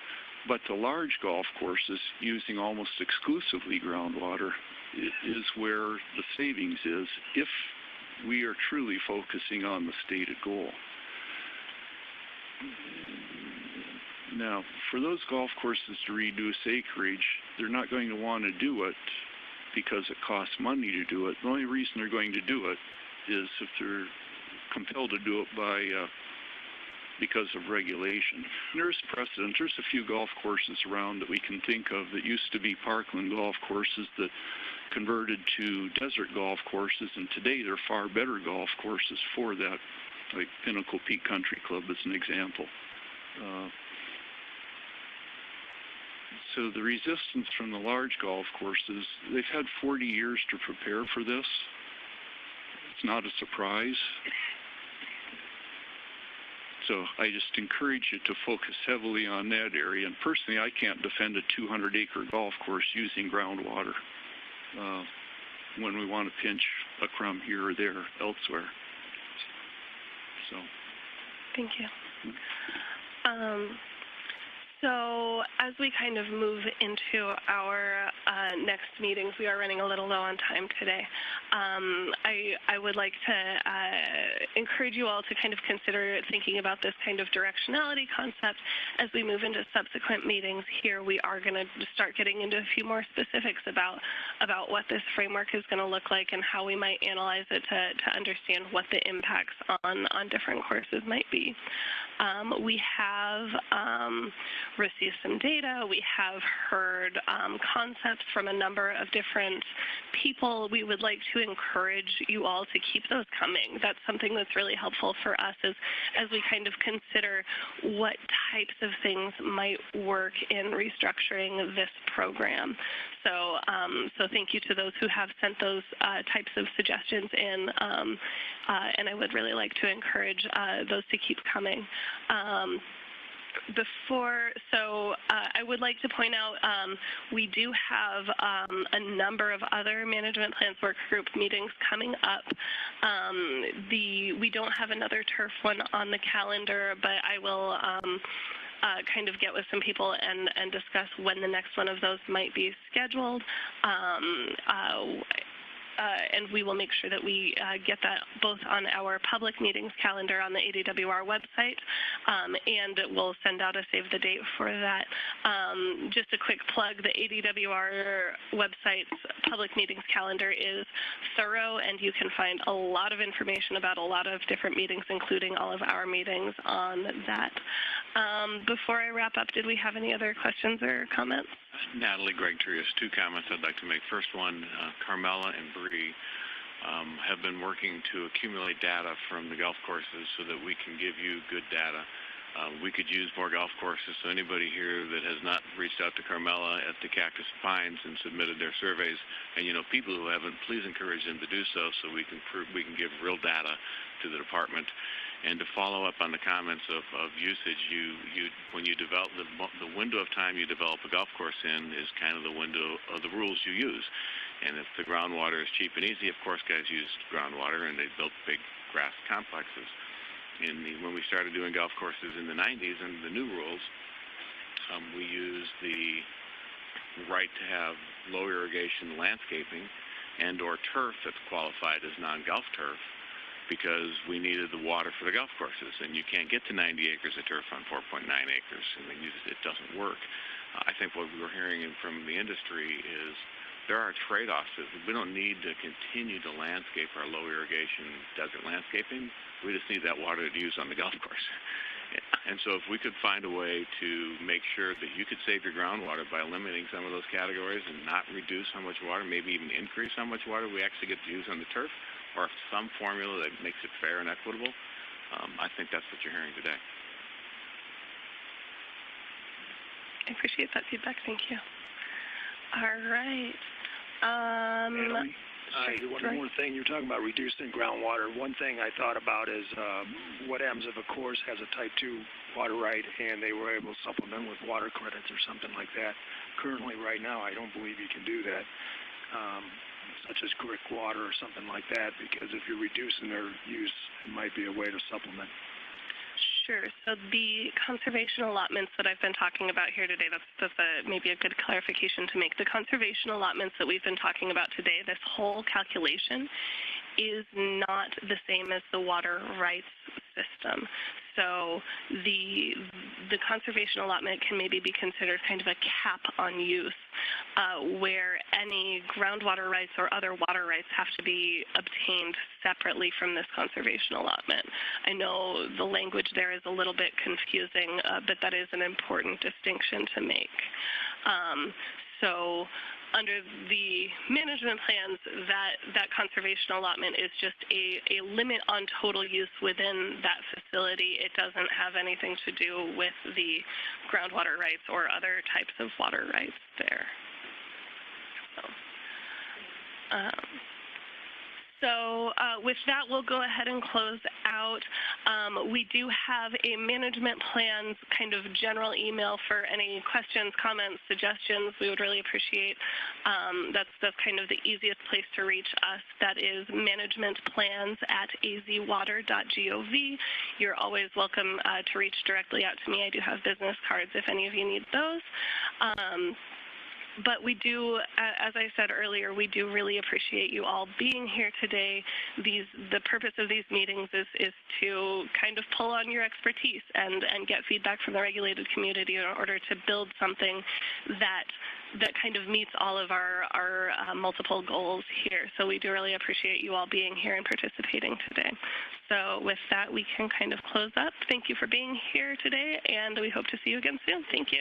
But the large golf courses using almost exclusively groundwater is where the savings is if we are truly focusing on the stated goal. Now, for those golf courses to reduce acreage, they're not going to want to do it because it costs money to do it. The only reason they're going to do it is if they're compelled to do it by because of regulation. And there's precedent. There's a few golf courses around that we can think of that used to be parkland golf courses that converted to desert golf courses, and today they're far better golf courses for that, like Pinnacle Peak Country Club as an example. So the resistance from the large golf courses, they've had 40 years to prepare for this. It's not a surprise. So I just encourage you to focus heavily on that area. And personally, I can't defend a 200-acre golf course using groundwater when we want to pinch a crumb here or there elsewhere. So.
Thank you. So as we kind of move into our next meetings, we are running a little low on time today. I would like to encourage you all to kind of consider thinking about this kind of directionality concept as we move into subsequent meetings. Here we are going to start getting into a few more specifics about what this framework is going to look like and how we might analyze it to understand what the impacts on different courses might be. We have received some data. We have heard concepts from a number of different people. We would like to encourage you all to keep those coming. That's something that's really helpful for us as we kind of consider what types of things might work in restructuring this program. So, so thank you to those who have sent those types of suggestions in, and I would really like to encourage those to keep coming. I would like to point out we do have a number of other management plans work group meetings coming up. We don't have another turf one on the calendar, but I will kind of get with some people and discuss when the next one of those might be scheduled. And we will make sure that we get that both on our public meetings calendar on the ADWR website, and we'll send out a save the date for that. Just a quick plug, the ADWR website's public meetings calendar is thorough, and you can find a lot of information about a lot of different meetings, including all of our meetings on that. Before I wrap up, did we have any other questions or comments?
Natalie, Greg Trias, two comments I'd like to make. First one, Carmela and Bree have been working to accumulate data from the golf courses so that we can give you good data. We could use more golf courses, so anybody here that has not reached out to Carmela at the Cactus Pines and submitted their surveys, and people who haven't, please encourage them to do so we can give real data to the department. And to follow up on the comments of usage, when you develop the window of time you develop a golf course in is kind of the window of the rules you use. And if the groundwater is cheap and easy, of course guys used groundwater and they built big grass complexes. When we started doing golf courses in the 90s and the new rules, we used the right to have low irrigation landscaping and or turf that's qualified as non-golf turf, because we needed the water for the golf courses, and you can't get to 90 acres of turf on 4.9 acres. I mean, it doesn't work. I think what we're hearing from the industry is there are trade-offs. We don't need to continue to landscape our low irrigation desert landscaping. We just need that water to use on the golf course. And so if we could find a way to make sure that you could save your groundwater by eliminating some of those categories and not reduce how much water, maybe even increase how much water we actually get to use on the turf, or some formula that makes it fair and equitable, I think that's what you're hearing today.
I appreciate that feedback. Thank you. All right.
One more thing. You're talking about reducing groundwater. One thing I thought about is what happens if a course has a Type 2 water right and they were able to supplement with water credits or something like that. Currently, right now, I don't believe you can do that. Such as brick water or something like that, because if you're reducing their use, it might be a way to supplement.
Sure. So the conservation allotments that I've been talking about here today, that's maybe a good clarification to make. The conservation allotments that we've been talking about today, this whole calculation is not the same as the water rights system. So the conservation allotment can maybe be considered kind of a cap on use, where any groundwater rights or other water rights have to be obtained separately from this conservation allotment. I know the language there is a little bit confusing, but that is an important distinction to make. So under the management plans, that conservation allotment is just a limit on total use within that facility. It doesn't have anything to do with the groundwater rights or other types of water rights there. So with that, we'll go ahead and close out. We do have a management plans kind of general email for any questions, comments, suggestions. We would really appreciate. That's kind of the easiest place to reach us. That is managementplans@azwater.gov. You're always welcome to reach directly out to me. I do have business cards if any of you need those. But we do, as I said earlier, we do really appreciate you all being here today. The purpose of these meetings is to kind of pull on your expertise and get feedback from the regulated community in order to build something that kind of meets all of our multiple goals here. So we do really appreciate you all being here and participating today. So with that, we can kind of close up. Thank you for being here today, and we hope to see you again soon. Thank you.